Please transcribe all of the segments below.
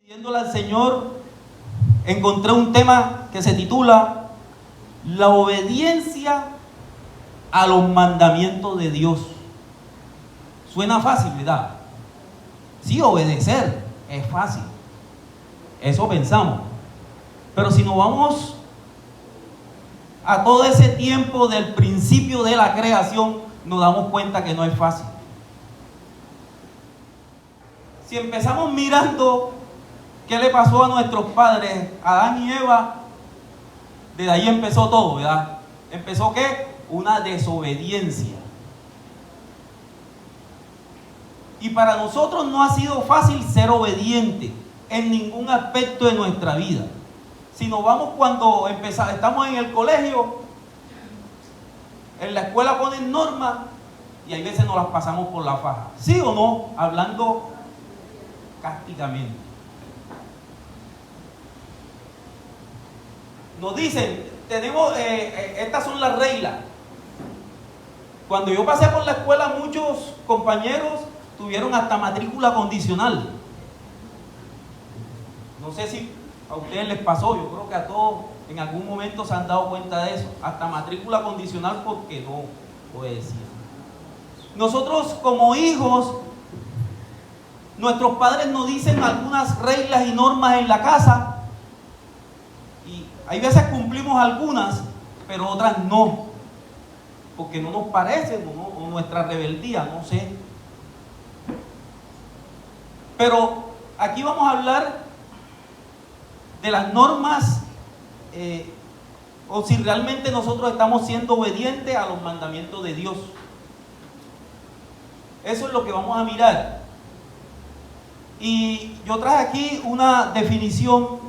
Pidiéndole al Señor, encontré un tema que se titula La obediencia a los mandamientos de Dios. Suena fácil, ¿verdad? Sí, obedecer es fácil. Eso pensamos. Pero si nos vamos a todo ese tiempo del principio de la creación, nos damos cuenta que no es fácil. Si empezamos mirando qué le pasó a nuestros padres, Adán y Eva, desde ahí empezó todo, ¿verdad? ¿Empezó qué? Una desobediencia. Y para nosotros no ha sido fácil ser obediente en ningún aspecto de nuestra vida. Si nos vamos cuando estamos en el colegio, en la escuela ponen normas y hay veces nos las pasamos por la faja. ¿Sí o no? Hablando cácticamente. Nos dicen, estas son las reglas. Cuando yo pasé por la escuela, muchos compañeros tuvieron hasta matrícula condicional. No sé si a ustedes les pasó, yo creo que a todos en algún momento se han dado cuenta de eso. Hasta matrícula condicional porque no obedecían. Nosotros como hijos, nuestros padres nos dicen algunas reglas y normas en la casa. Y hay veces cumplimos algunas, pero otras no. Porque no nos parecen, o nuestra rebeldía, no sé. Pero aquí vamos a hablar de las normas, o si realmente nosotros estamos siendo obedientes a los mandamientos de Dios. Eso es lo que vamos a mirar. Y yo traje aquí una definición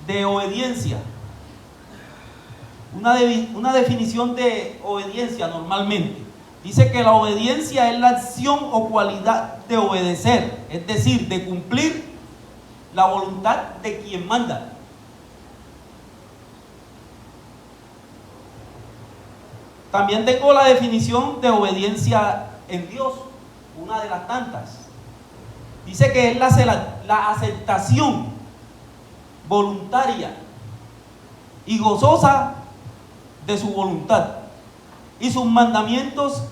de obediencia. Una definición de obediencia normalmente. Dice que la obediencia es la acción o cualidad de obedecer, es decir, de cumplir la voluntad de quien manda. También tengo la definición de obediencia en Dios, una de las tantas. Dice que es la aceptación voluntaria y gozosa de su voluntad y sus mandamientos,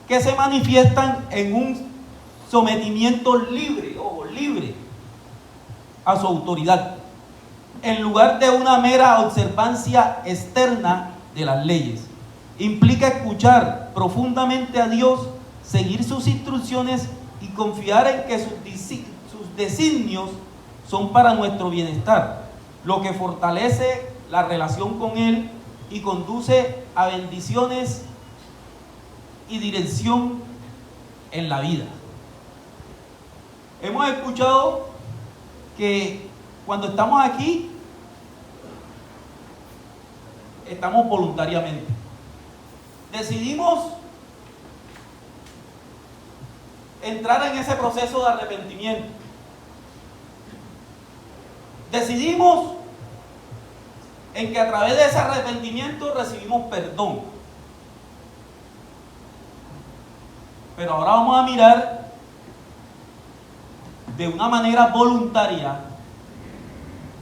que se manifiestan en un sometimiento libre a su autoridad, en lugar de una mera observancia externa de las leyes. Implica escuchar profundamente a Dios, seguir sus instrucciones y confiar en que sus designios son para nuestro bienestar, lo que fortalece la relación con Él y conduce a bendiciones y dirección en la vida. Hemos escuchado que cuando estamos aquí, estamos voluntariamente. Decidimos entrar en ese proceso de arrepentimiento. Decidimos en que a través de ese arrepentimiento recibimos perdón. Pero ahora vamos a mirar de una manera voluntaria,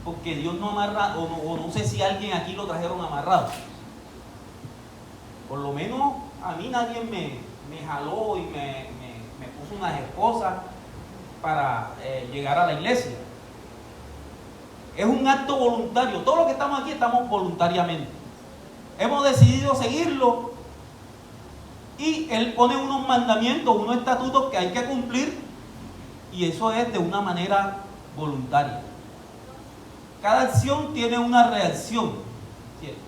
porque Dios no amarra, o no sé si alguien aquí lo trajeron amarrado. Por lo menos a mí nadie me jaló y me puso unas esposas para llegar a la iglesia. Es un acto voluntario. Todos los que estamos aquí estamos voluntariamente. Hemos decidido seguirlo y Él pone unos mandamientos, unos estatutos que hay que cumplir, y eso es de una manera voluntaria. Cada acción tiene una reacción, ¿cierto?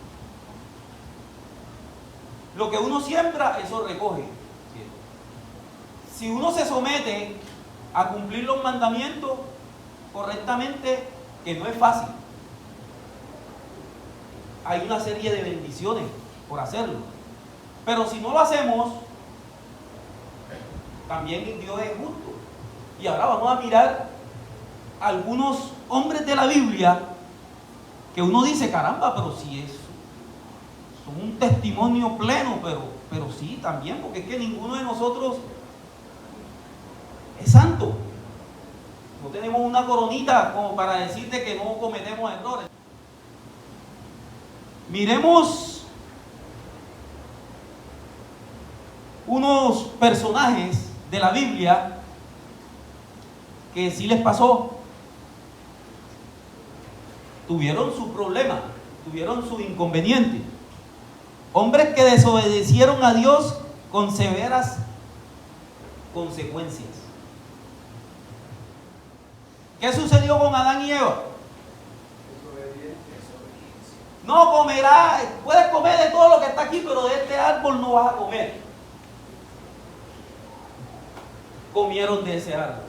Lo que uno siembra, eso recoge, ¿cierto? Si uno se somete a cumplir los mandamientos correctamente, que no es fácil, hay una serie de bendiciones por hacerlo. Pero si no lo hacemos, también Dios es justo. Y ahora vamos a mirar algunos hombres de la Biblia que uno dice, caramba, pero si es son un testimonio pleno, pero sí también, porque es que ninguno de nosotros es santo. No tenemos una coronita como para decirte que no cometemos errores. Miremos unos personajes de la Biblia que sí les pasó. Tuvieron su problema, tuvieron su inconveniente. Hombres que desobedecieron a Dios con severas consecuencias. ¿Qué sucedió con Adán y Eva? No comerás, puedes comer de todo lo que está aquí, pero de este árbol no vas a comer. Comieron de ese árbol.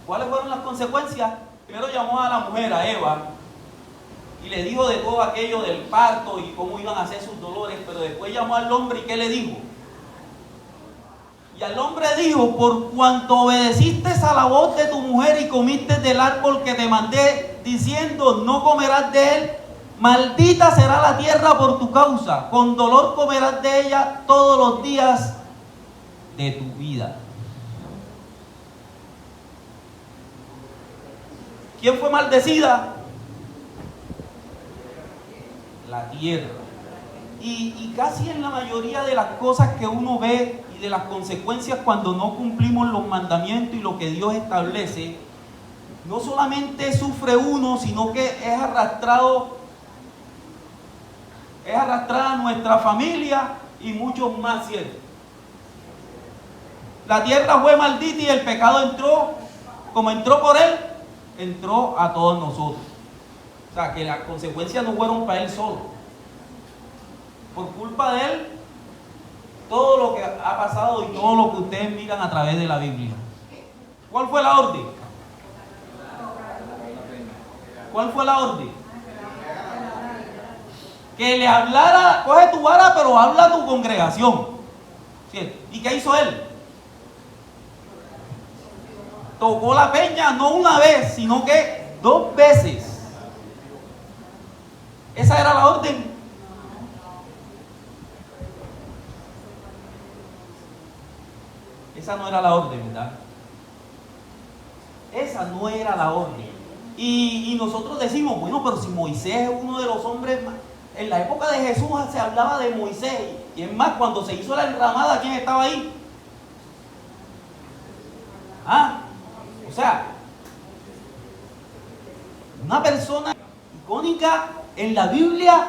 ¿Cuáles fueron las consecuencias? Primero llamó a la mujer, a Eva, y le dijo de todo aquello del parto y cómo iban a hacer sus dolores, pero después llamó al hombre y ¿qué le dijo? Y al hombre dijo, por cuanto obedeciste a la voz de tu mujer y comiste del árbol que te mandé, diciendo, no comerás de él, maldita será la tierra por tu causa, con dolor comerás de ella todos los días de tu vida. ¿Quién fue maldecida? La tierra. Y casi en la mayoría de las cosas que uno ve y de las consecuencias cuando no cumplimos los mandamientos y lo que Dios establece, no solamente sufre uno, sino que es arrastrada nuestra familia y muchos más, ¿cierto? La tierra fue maldita y el pecado entró, como entró por él, entró a todos nosotros. O sea, que las consecuencias no fueron para él solo. Por culpa de él, todo lo que ha pasado y todo lo que ustedes miran a través de la Biblia. ¿Cuál fue la orden? ¿Cuál fue la orden? Que le hablara, coge tu vara, pero habla a tu congregación. ¿Sí? ¿Y qué hizo él? Tocó la peña no una vez, sino que 2 veces. Esa era la orden. Esa no era la orden, ¿verdad? Esa no era la orden. Y nosotros decimos, bueno, pero si Moisés es uno de los hombres más... En la época de Jesús se hablaba de Moisés. Y es más, cuando se hizo la enramada, ¿quién estaba ahí? O sea, una persona icónica en la Biblia,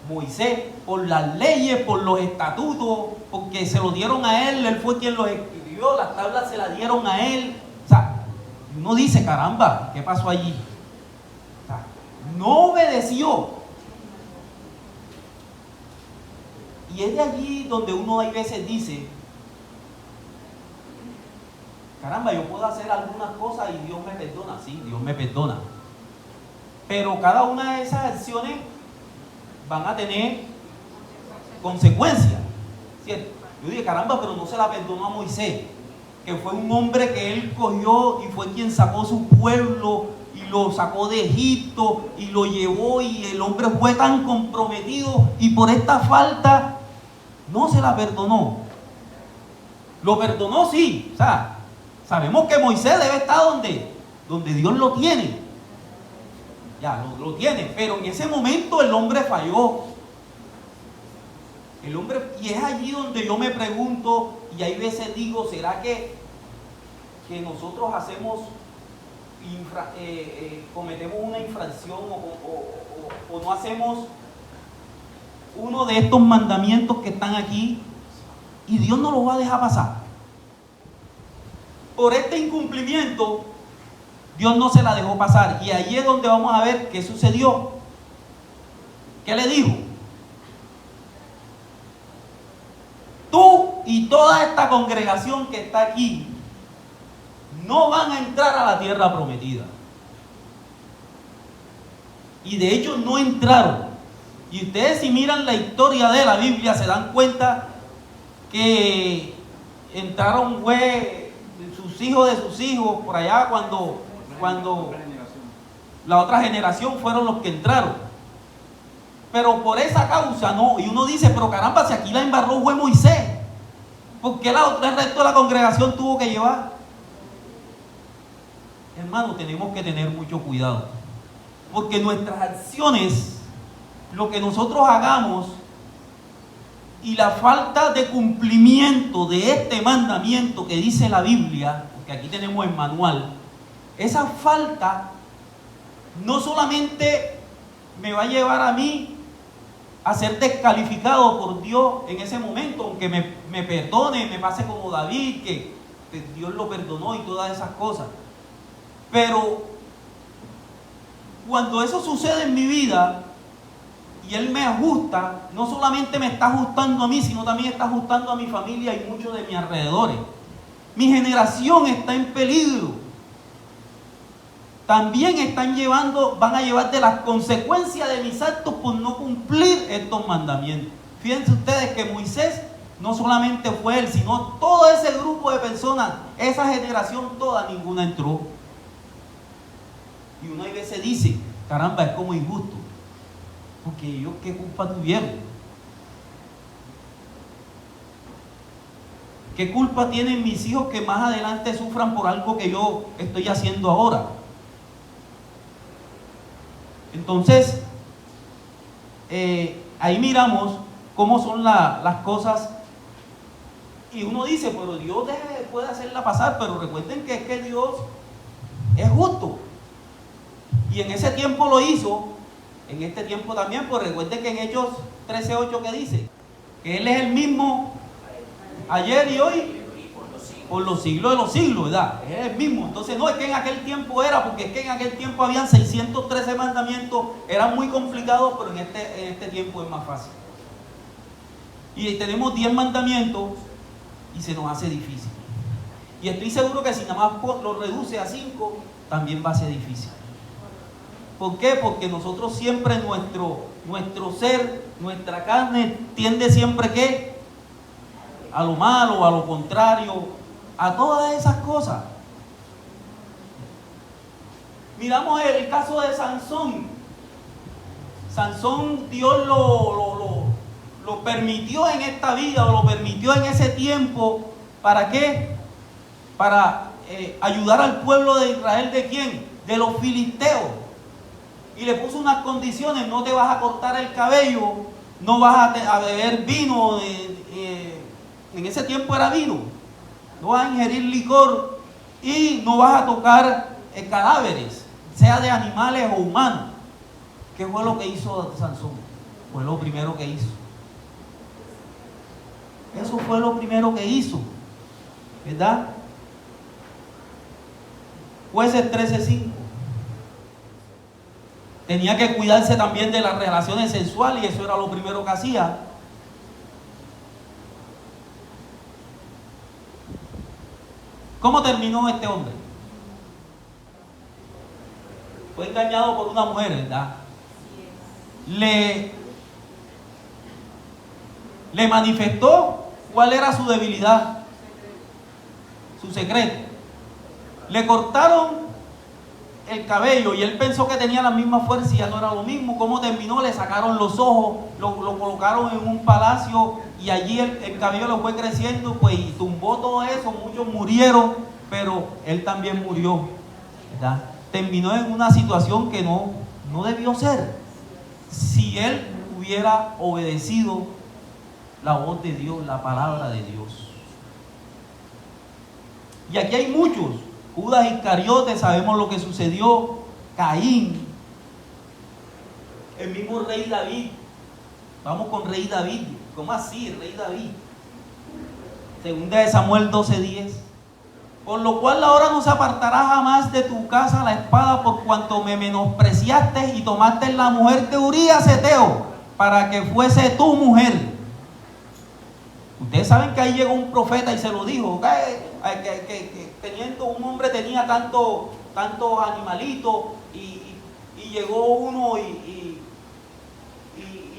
Moisés, por las leyes, por los estatutos, porque se lo dieron a él fue quien los escribió, las tablas se las dieron a él. O sea, uno dice, caramba, ¿qué pasó allí? O sea, no obedeció. Y es de allí donde uno hay veces dice, caramba, yo puedo hacer algunas cosas y Dios me perdona. Sí, Dios me perdona. Pero cada una de esas acciones van a tener consecuencias. ¿Cierto? Yo dije, caramba, pero no se la perdonó a Moisés, que fue un hombre que él cogió y fue quien sacó su pueblo y lo sacó de Egipto y lo llevó, y el hombre fue tan comprometido y por esta falta no se la perdonó. Lo perdonó, sí. O sea, sabemos que Moisés debe estar donde Dios lo tiene. Ya, lo tiene, pero en ese momento el hombre falló. Y es allí donde yo me pregunto, y hay veces digo, ¿será que nosotros hacemos, cometemos una infracción o no hacemos uno de estos mandamientos que están aquí y Dios no lo va a dejar pasar? Por este incumplimiento, Dios no se la dejó pasar. Y ahí es donde vamos a ver qué sucedió. ¿Qué le dijo? Tú y toda esta congregación que está aquí no van a entrar a la tierra prometida. Y de hecho no entraron. Y ustedes, si miran la historia de la Biblia, se dan cuenta que entraron sus hijos de sus hijos por allá cuando la otra generación fueron los que entraron. pero por esa causa no. Y uno dice, pero caramba, si aquí la embarró fue Moisés, ¿por qué el resto de la congregación tuvo que llevar? Hermano, tenemos que tener mucho cuidado, porque nuestras acciones, lo que nosotros hagamos y la falta de cumplimiento de este mandamiento que dice la Biblia, porque aquí tenemos el manual, esa falta no solamente me va a llevar a mí a ser descalificado por Dios en ese momento, aunque me perdone, me pase como David, que Dios lo perdonó y todas esas cosas. Pero cuando eso sucede en mi vida y Él me ajusta, no solamente me está ajustando a mí, sino también está ajustando a mi familia y muchos de mis alrededores. Mi generación está en peligro. También van a llevar de las consecuencias de mis actos por no cumplir estos mandamientos. Fíjense ustedes que Moisés no solamente fue él, sino todo ese grupo de personas, esa generación toda, ninguna entró. Y uno a veces dice, caramba, es como injusto, porque ellos qué culpa tuvieron. ¿Qué culpa tienen mis hijos que más adelante sufran por algo que yo estoy haciendo ahora? Entonces, ahí miramos cómo son las cosas. Y uno dice, pero Dios puede hacerla pasar, pero recuerden que es que Dios es justo. Y en ese tiempo lo hizo, en este tiempo también, pues recuerden que en Hechos 13:8 que dice, que Él es el mismo ayer y hoy, por los siglos de los siglos, ¿verdad? Es el mismo. Entonces no es que en aquel tiempo era, porque es que en aquel tiempo habían 613 mandamientos, eran muy complicados, pero en este tiempo es más fácil. Y tenemos 10 mandamientos y se nos hace difícil. Y estoy seguro que si nada más lo reduce a 5, también va a ser difícil. ¿Por qué? Porque nosotros siempre, nuestro ser, nuestra carne, tiende siempre ¿qué? A lo malo, a lo contrario, a todas esas cosas. Miramos el caso de Sansón. Sansón, Dios lo permitió en esta vida, o lo permitió en ese tiempo. ¿Para qué? Para ayudar al pueblo de Israel. ¿De quién? De los filisteos. Y le puso unas condiciones: no te vas a cortar el cabello, no vas a beber vino, en ese tiempo era vino, no vas a ingerir licor y no vas a tocar cadáveres, sea de animales o humanos. ¿Qué fue lo que hizo Sansón? Fue lo primero que hizo. Eso fue lo primero que hizo, ¿verdad? Jueces 13:5. Tenía que cuidarse también de las relaciones sexuales, y eso era lo primero que hacía. ¿Cómo terminó este hombre? Fue engañado por una mujer, ¿verdad? Le manifestó cuál era su debilidad, su secreto. Le cortaron el cabello y él pensó que tenía la misma fuerza y ya no era lo mismo. ¿Cómo terminó? Le sacaron los ojos, lo colocaron en un palacio y allí el cabello lo fue creciendo, pues, y tumbó todo eso. Muchos murieron, pero él también murió, ¿verdad? Terminó en una situación que no debió ser. Si él hubiera obedecido la voz de Dios, la palabra de Dios. Y aquí hay muchos. Judas Iscariote, sabemos lo que sucedió. Caín, el mismo rey David. Vamos con rey David. ¿Cómo así, rey David? Segunda de Samuel 12:10. Por lo cual ahora no se apartará jamás de tu casa la espada, por cuanto me menospreciaste y tomaste la mujer de Urías Eteo para que fuese tu mujer. Ustedes saben que ahí llegó un profeta y se lo dijo, que teniendo un hombre tenía tantos animalitos, y llegó uno y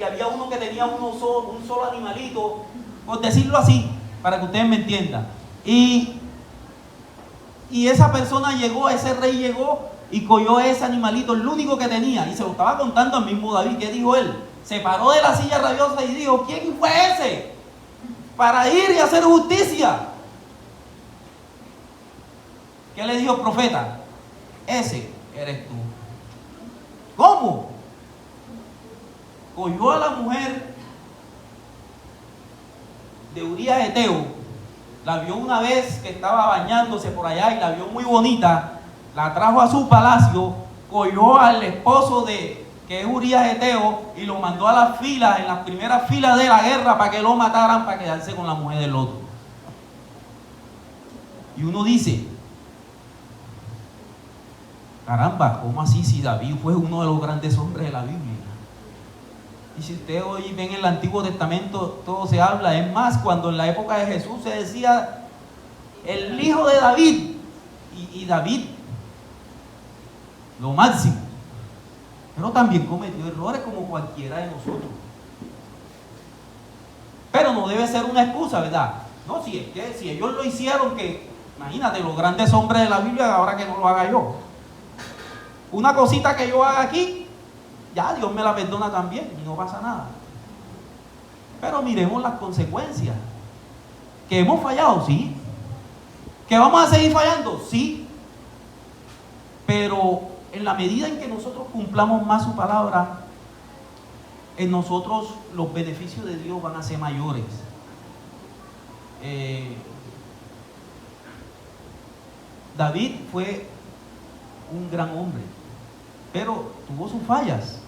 había uno que tenía un solo animalito, por decirlo así, para que ustedes me entiendan. Y esa persona llegó, ese rey llegó y cogió ese animalito, el único que tenía, y se lo estaba contando al mismo David. ¿Qué dijo él? se paró de la silla rabiosa y dijo: ¿quién fue ese para ir y hacer justicia? ¿Qué le dijo el profeta? Ese eres tú. ¿Cómo? Cogió a la mujer de Urías Eteo, la vio una vez que estaba bañándose por allá y la vio muy bonita, la trajo a su palacio, cogió al esposo de que es Urías Eteo y lo mandó a las filas, en las primeras filas de la guerra, para que lo mataran, para quedarse con la mujer del otro. Y uno dice: caramba, ¿cómo así si David fue uno de los grandes hombres de la Biblia? Y si usted hoy ven en el Antiguo Testamento, todo se habla. Es más, cuando en la época de Jesús se decía el hijo de David, y David, lo máximo. Pero también cometió errores como cualquiera de nosotros. Pero no debe ser una excusa, ¿verdad? No, si es que si ellos lo hicieron, que imagínate, los grandes hombres de la Biblia, ahora que no lo haga yo. Una cosita que yo haga aquí, ya Dios me la perdona también y no pasa nada. Pero miremos las consecuencias. ¿Que hemos fallado? Sí. ¿Que vamos a seguir fallando? Sí. Pero en la medida en que nosotros cumplamos más su palabra, en nosotros los beneficios de Dios van a ser mayores. David fue un gran hombre, pero tuvo sus fallas.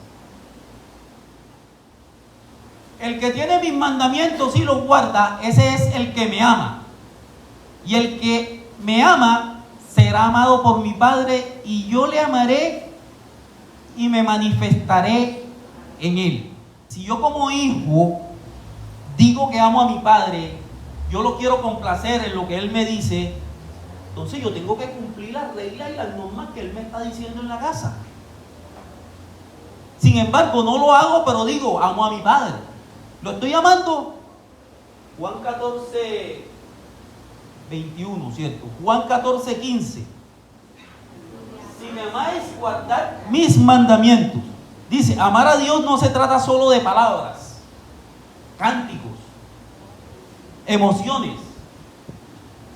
El que tiene mis mandamientos y los guarda, ese es el que me ama. Y el que me ama será amado por mi Padre, y yo le amaré y me manifestaré en él. Si yo como hijo digo que amo a mi Padre, yo lo quiero complacer en lo que Él me dice, entonces yo tengo que cumplir las reglas y las normas que Él me está diciendo en la casa. Sin embargo, no lo hago, pero digo, amo a mi Padre. ¿Lo estoy amando? Juan 14, 21, ¿cierto? Juan 14, 15. Si me amáis, guardad mis mandamientos. Dice, amar a Dios no se trata solo de palabras, cánticos, emociones,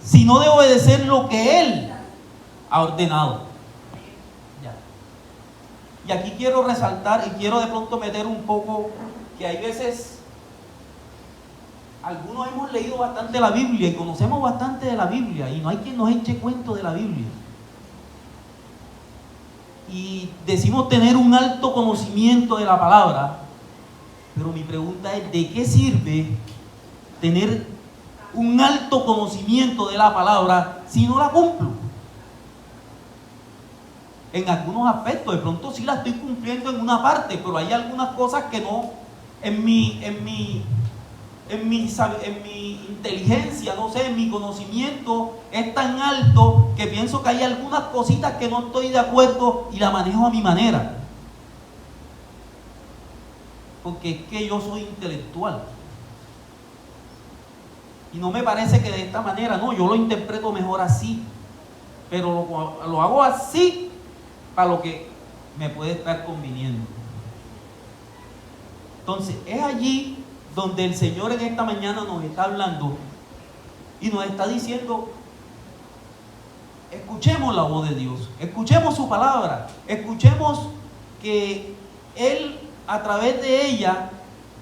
sino de obedecer lo que Él ha ordenado. Ya. Y aquí quiero resaltar y quiero de pronto meter un poco que hay veces, algunos hemos leído bastante la Biblia y conocemos bastante de la Biblia y no hay quien nos eche cuento de la Biblia. Y decimos tener un alto conocimiento de la palabra, pero mi pregunta es, ¿de qué sirve tener un alto conocimiento de la palabra si no la cumplo? En algunos aspectos, de pronto sí la estoy cumpliendo en una parte, pero hay algunas cosas que no, en mi inteligencia, no sé, en mi conocimiento es tan alto que pienso que hay algunas cositas que no estoy de acuerdo y la manejo a mi manera. Porque es que yo soy intelectual. Y no me parece que de esta manera, no, yo lo interpreto mejor así. Pero lo hago así para lo que me puede estar conviniendo. Entonces, es allí donde el Señor en esta mañana nos está hablando y nos está diciendo, escuchemos la voz de Dios, escuchemos su palabra, escuchemos que Él, a través de ella,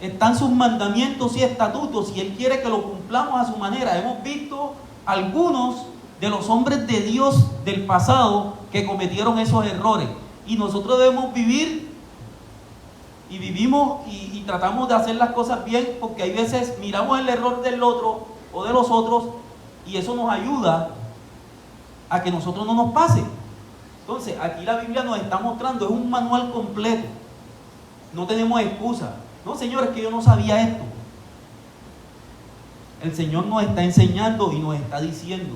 están sus mandamientos y estatutos y Él quiere que lo cumplamos a su manera. Hemos visto algunos de los hombres de Dios del pasado que cometieron esos errores y nosotros debemos vivir y vivimos y tratamos de hacer las cosas bien, porque hay veces miramos el error del otro o de los otros y eso nos ayuda a que nosotros no nos pase. Entonces aquí la Biblia nos está mostrando, es un manual completo, no tenemos excusa. No, Señor, es que yo no sabía esto. El Señor nos está enseñando y nos está diciendo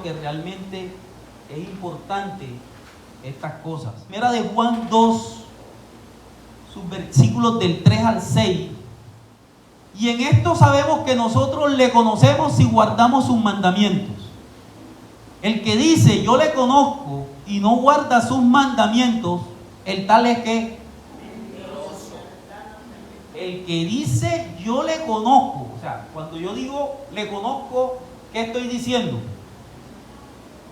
que realmente es importante estas cosas. Primera de Juan 2, sus versículos del 3 al 6. Y en esto sabemos que nosotros le conocemos si guardamos sus mandamientos. El que dice, yo le conozco, y no guarda sus mandamientos, el tal es que el que dice yo le conozco, o sea, cuando yo digo le conozco, ¿qué estoy diciendo?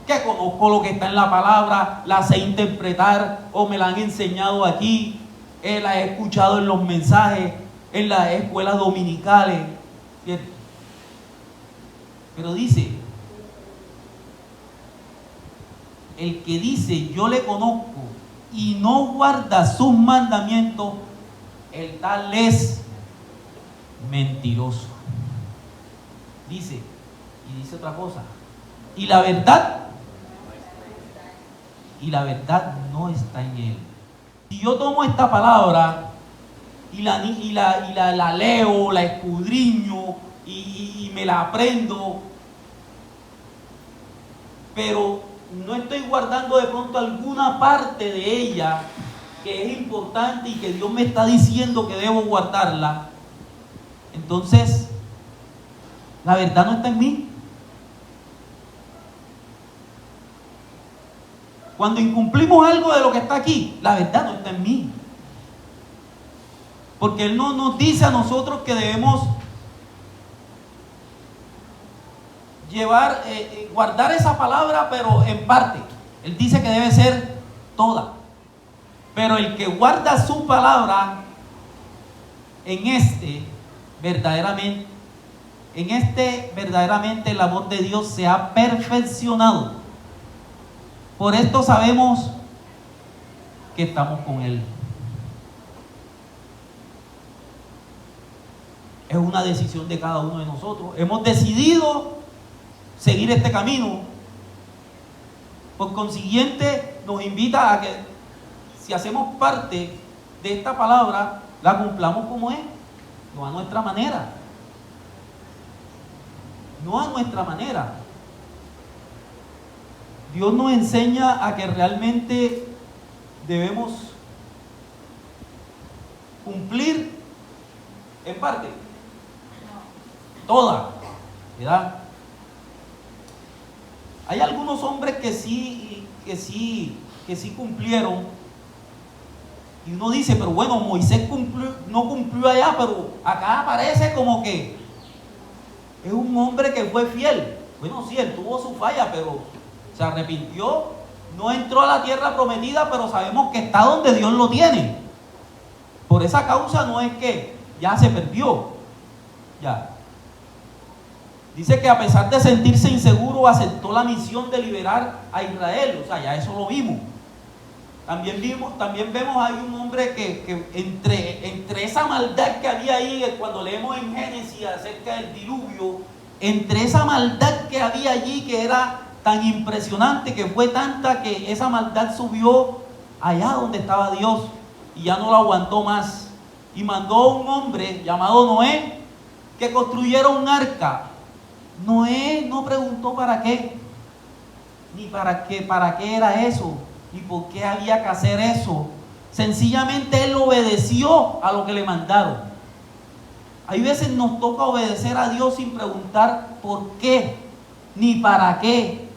Que conozco lo que está en la palabra, la sé interpretar o me la han enseñado aquí, la he escuchado en los mensajes, en las escuelas dominicales, ¿cierto? Pero dice, el que dice yo le conozco y no guarda sus mandamientos, el tal es mentiroso. Dice, y dice otra cosa, y la verdad no está en él. Si yo tomo esta palabra y la leo, la escudriño y me la aprendo, pero no estoy guardando de pronto alguna parte de ella que es importante y que Dios me está diciendo que debo guardarla, entonces la verdad no está en mí. Cuando incumplimos algo de lo que está aquí, la verdad no está en mí. Porque Él no nos dice a nosotros que debemos guardar esa palabra, pero en parte. Él dice que debe ser toda. Pero el que guarda su palabra, verdaderamente el amor de Dios se ha perfeccionado. Por esto sabemos que estamos con Él. Es una decisión de cada uno de nosotros. Hemos decidido seguir este camino. Por consiguiente, nos invita a que si hacemos parte de esta palabra, la cumplamos como es, no a nuestra manera. No a nuestra manera. Dios nos enseña a que realmente debemos cumplir en parte, toda, ¿verdad? Hay algunos hombres que sí cumplieron, y uno dice, pero bueno, Moisés no cumplió allá, pero acá aparece como que es un hombre que fue fiel. Bueno, sí, él tuvo su falla, pero se arrepintió, no entró a la tierra prometida, pero sabemos que está donde Dios lo tiene. Por esa causa no es que ya se perdió. Ya. Dice que a pesar de sentirse inseguro, aceptó la misión de liberar a Israel. O sea, ya eso lo vimos. También vemos ahí un hombre que entre esa maldad que había ahí, cuando leemos en Génesis acerca del diluvio, entre esa maldad que había allí, que era tan impresionante, que fue tanta que esa maldad subió allá donde estaba Dios y ya no lo aguantó más, y mandó a un hombre llamado Noé que construyera un arca. Noé no preguntó para qué, ni para qué era eso, ni por qué había que hacer eso. Sencillamente él obedeció a lo que le mandaron. Hay veces nos toca obedecer a Dios sin preguntar por qué, ni para qué.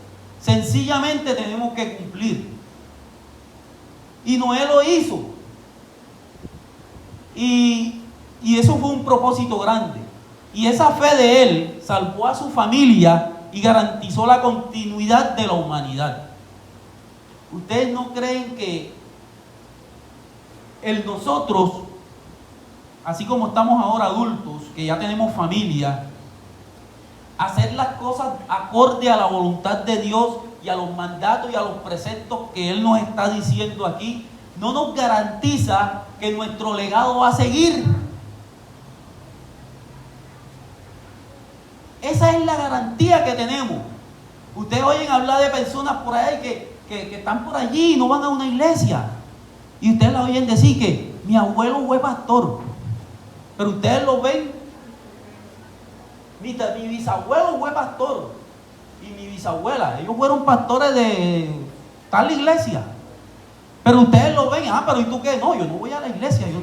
Sencillamente tenemos que cumplir. Y Noé lo hizo. Y eso fue un propósito grande. Y esa fe de él salvó a su familia y garantizó la continuidad de la humanidad. ¿Ustedes no creen que nosotros, así como estamos ahora adultos, que ya tenemos familia, hacer las cosas acorde a la voluntad de Dios y a los mandatos y a los preceptos que Él nos está diciendo aquí, no nos garantiza que nuestro legado va a seguir? Esa es la garantía que tenemos. Ustedes oyen hablar de personas por ahí que están por allí y no van a una iglesia, y ustedes la oyen decir que mi abuelo fue pastor, pero ustedes lo ven. Mi bisabuelo fue pastor y mi bisabuela, ellos fueron pastores de tal iglesia, pero ustedes lo ven, pero ¿y tú qué? No, yo no voy a la iglesia, yo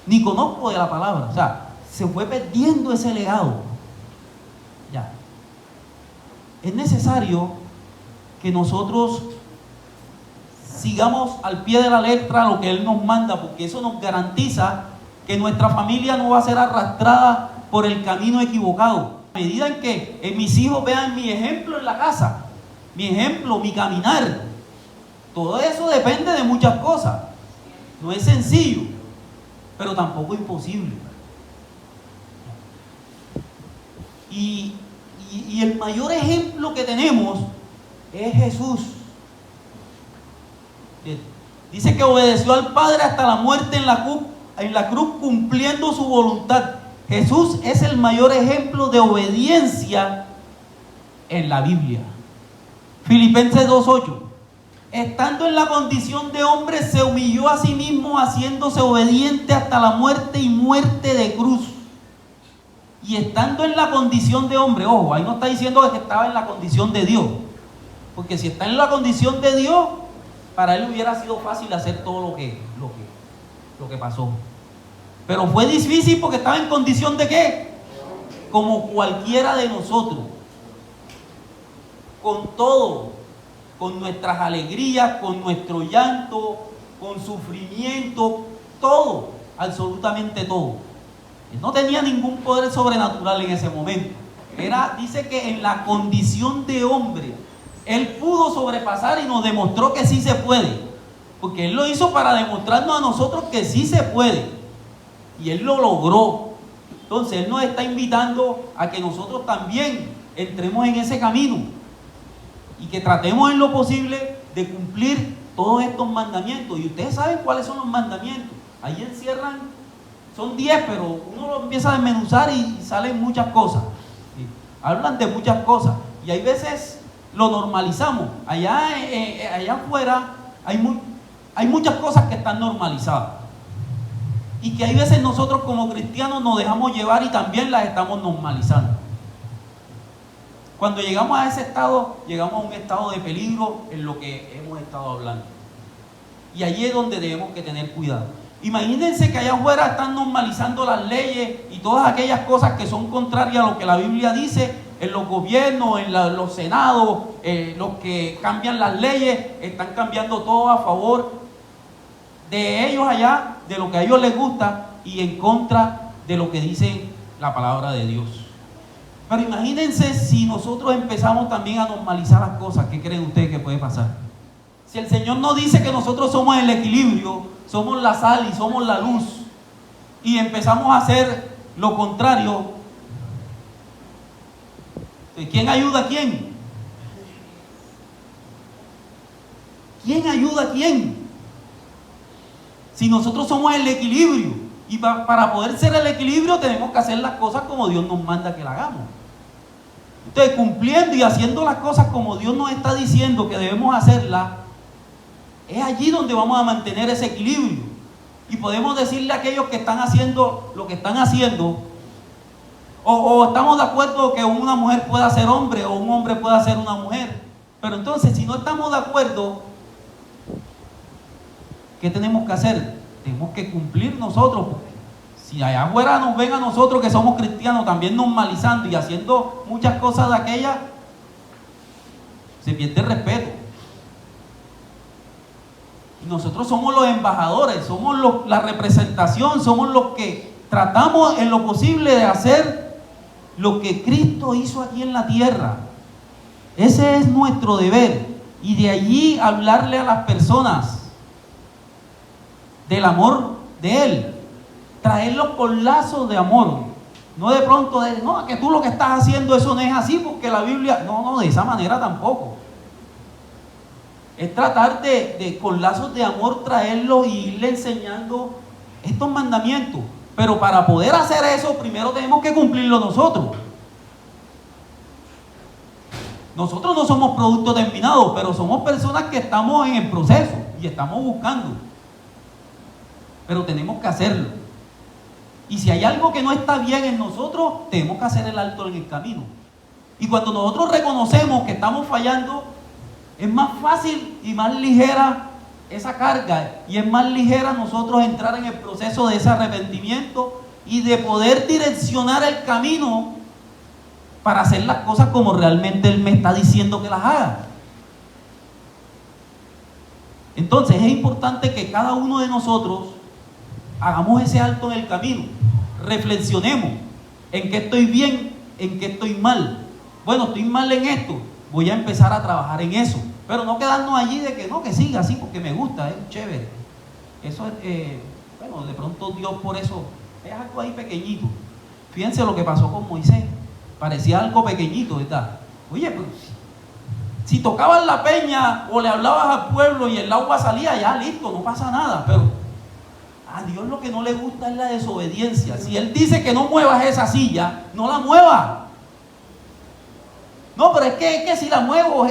ni conozco de la palabra. O sea, se fue perdiendo ese legado. Ya. Es necesario que nosotros sigamos al pie de la letra lo que Él nos manda, porque eso nos garantiza que nuestra familia no va a ser arrastrada por el camino equivocado. A medida en que mis hijos vean mi ejemplo en la casa, mi ejemplo, mi caminar, todo eso depende de muchas cosas. No es sencillo, pero tampoco imposible. Y el mayor ejemplo que tenemos es Jesús. Dice que obedeció al Padre hasta la muerte en la cruz, cumpliendo su voluntad. Jesús es el mayor ejemplo de obediencia en la Biblia. Filipenses 2:8. Estando en la condición de hombre, se humilló a sí mismo, haciéndose obediente hasta la muerte y muerte de cruz. Y estando en la condición de hombre, ojo, ahí no está diciendo que estaba en la condición de Dios. Porque si está en la condición de Dios, para él hubiera sido fácil hacer todo lo que pasó. Pero fue difícil porque estaba en condición de ¿qué? Como cualquiera de nosotros. Con todo, con nuestras alegrías, con nuestro llanto, con sufrimiento, todo, absolutamente todo. Él no tenía ningún poder sobrenatural en ese momento. Dice que en la condición de hombre, él pudo sobrepasar y nos demostró que sí se puede. Porque él lo hizo para demostrarnos a nosotros que sí se puede. Y él lo logró. Entonces él nos está invitando a que nosotros también entremos en ese camino. Y que tratemos en lo posible de cumplir todos estos mandamientos. Y ustedes saben cuáles son los mandamientos. Ahí encierran, son 10, pero uno lo empieza a desmenuzar y salen muchas cosas. ¿Sí? Hablan de muchas cosas. Y hay veces lo normalizamos. Allá afuera hay muchas cosas que están normalizadas. Y que hay veces nosotros como cristianos nos dejamos llevar y también las estamos normalizando. Cuando llegamos a ese estado, llegamos a un estado de peligro en lo que hemos estado hablando. Y allí es donde debemos que tener cuidado. Imagínense que allá afuera están normalizando las leyes y todas aquellas cosas que son contrarias a lo que la Biblia dice. En los gobiernos, en los senados, los que cambian las leyes, están cambiando todo a favor de ellos allá, de lo que a ellos les gusta y en contra de lo que dice la palabra de Dios. Pero imagínense si nosotros empezamos también a normalizar las cosas, ¿qué creen ustedes que puede pasar? Si el Señor nos dice que nosotros somos el equilibrio, somos la sal y somos la luz, y empezamos a hacer lo contrario, ¿quién ayuda a quién? ¿Quién ayuda a quién? Si nosotros somos el equilibrio, y para poder ser el equilibrio tenemos que hacer las cosas como Dios nos manda que las hagamos. Entonces, cumpliendo y haciendo las cosas como Dios nos está diciendo que debemos hacerlas, es allí donde vamos a mantener ese equilibrio. Y podemos decirle a aquellos que están haciendo lo que están haciendo, o estamos de acuerdo que una mujer pueda ser hombre o un hombre pueda ser una mujer. Pero entonces, si no estamos de acuerdo, ¿qué tenemos que hacer? Tenemos que cumplir nosotros. Si allá afuera nos ven a nosotros que somos cristianos también normalizando y haciendo muchas cosas de aquellas, se pierde el respeto. Y nosotros somos los embajadores, somos la representación, somos los que tratamos en lo posible de hacer lo que Cristo hizo aquí en la tierra. Ese es nuestro deber. Y de allí hablarle a las personas del amor de Él, traerlos por lazos de amor, no de pronto no, que tú lo que estás haciendo eso no es así porque la Biblia, no, de esa manera tampoco. Es tratar de con lazos de amor traerlos y irle enseñando estos mandamientos, pero para poder hacer eso primero tenemos que cumplirlo nosotros. Nosotros no somos productos terminados, pero somos personas que estamos en el proceso y estamos buscando. Pero tenemos que hacerlo. Y si hay algo que no está bien en nosotros, tenemos que hacer el alto en el camino. Y cuando nosotros reconocemos que estamos fallando, es más fácil y más ligera esa carga. Y es más ligera nosotros entrar en el proceso de ese arrepentimiento y de poder direccionar el camino para hacer las cosas como realmente Él me está diciendo que las haga. Entonces es importante que cada uno de nosotros hagamos ese alto en el camino, reflexionemos en qué estoy bien, en qué estoy mal. Bueno, estoy mal en esto, voy a empezar a trabajar en eso, pero no quedarnos allí de que no, que siga así porque me gusta, es chévere. Eso es, bueno, de pronto Dios por eso es algo ahí pequeñito. Fíjense lo que pasó con Moisés, parecía algo pequeñito, ¿verdad? Oye, pues si tocabas la peña o le hablabas al pueblo y el agua salía, ya listo, no pasa nada. Pero a Dios lo que no le gusta es la desobediencia. Si Él dice que no muevas esa silla, no la muevas. No, pero es que si la muevo,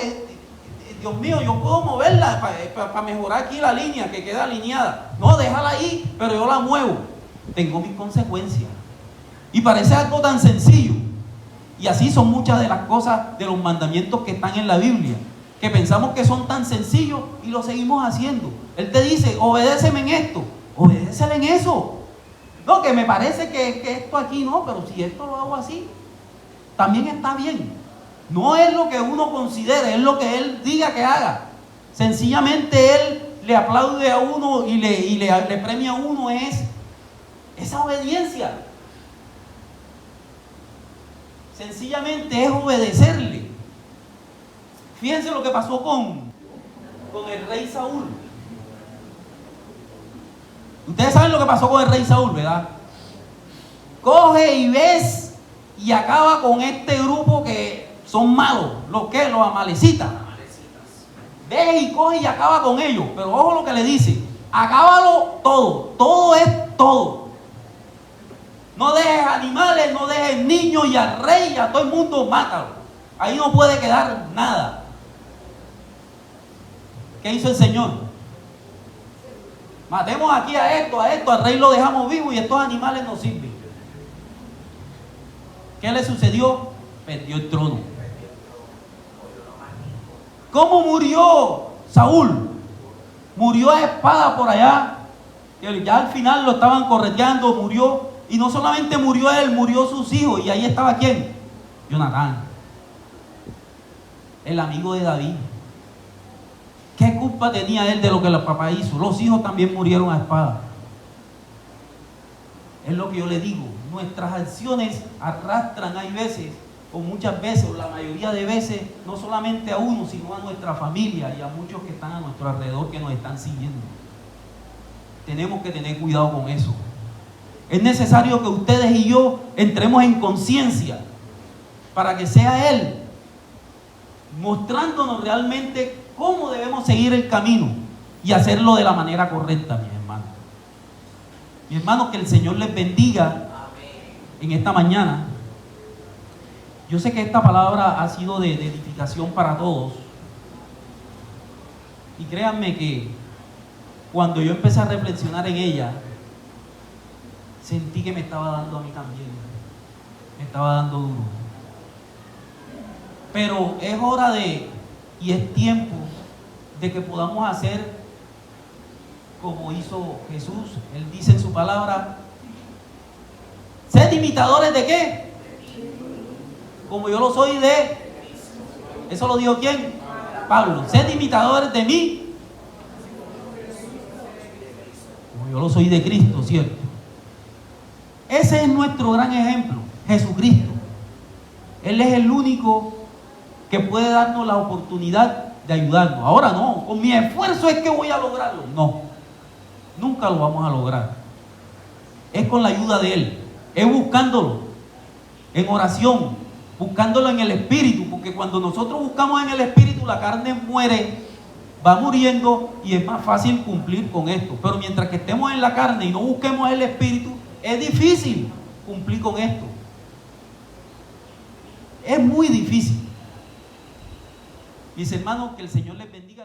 Dios mío, yo puedo moverla para mejorar aquí la línea, que queda alineada. No, déjala ahí, pero yo la muevo. Tengo mis consecuencias. Y parece algo tan sencillo. Y así son muchas de las cosas de los mandamientos que están en la Biblia, que pensamos que son tan sencillos y lo seguimos haciendo. Él te dice, obedéceme en esto, obedécele en eso. No, que me parece que esto aquí no, pero si esto lo hago así, también está bien. No es lo que uno considere, es lo que Él diga que haga. Sencillamente Él le aplaude a uno y le premia a uno es esa obediencia. Sencillamente es obedecerle. Fíjense lo que pasó con el rey Saúl. Ustedes saben lo que pasó con el rey Saúl, ¿verdad? Coge y ves y acaba con este grupo que son malos. ¿Los qué? Los amalecitas. Ve y coge y acaba con ellos. Pero ojo lo que le dice. Acábalo todo. Todo es todo. No dejes animales, no dejes niños, y al rey y a todo el mundo mátalo. Ahí no puede quedar nada. ¿Qué hizo el Señor? Matemos aquí a esto, al rey lo dejamos vivo y estos animales no sirven. ¿Qué le sucedió? Perdió el trono. ¿Cómo murió Saúl? Murió a espada por allá. Ya al final lo estaban correteando, murió. Y no solamente murió él, murió sus hijos. Y ahí estaba ¿quién? Jonatán, el amigo de David. ¿Qué culpa tenía él de lo que el papá hizo? Los hijos también murieron a espada. Es lo que yo le digo. Nuestras acciones arrastran, hay veces, o muchas veces, o la mayoría de veces, no solamente a uno, sino a nuestra familia y a muchos que están a nuestro alrededor, que nos están siguiendo. Tenemos que tener cuidado con eso. Es necesario que ustedes y yo entremos en conciencia para que sea Él mostrándonos realmente cómo debemos seguir el camino y hacerlo de la manera correcta, mis hermanos. Mis hermanos, que el Señor les bendiga en esta mañana. Yo sé que esta palabra ha sido de edificación para todos. Y créanme que cuando yo empecé a reflexionar en ella, sentí que me estaba dando a mí también. Me estaba dando duro. Pero es hora y es tiempo de que podamos hacer como hizo Jesús. Él dice en su palabra, sed imitadores ¿de qué? Como yo lo soy de... ¿Eso lo dijo quién? Pablo. Sed imitadores de mí, como yo lo soy de Cristo, ¿cierto? Ese es nuestro gran ejemplo, Jesucristo. Él es el único que puede darnos la oportunidad de ayudarnos. Ahora no, con mi esfuerzo es que voy a lograrlo. No, nunca lo vamos a lograr. Es con la ayuda de Él, es buscándolo en oración, buscándolo en el Espíritu, porque cuando nosotros buscamos en el Espíritu, la carne muere, va muriendo y es más fácil cumplir con esto. Pero mientras que estemos en la carne y no busquemos el Espíritu, es difícil cumplir con esto. Es muy difícil. Mis hermanos, que el Señor les bendiga.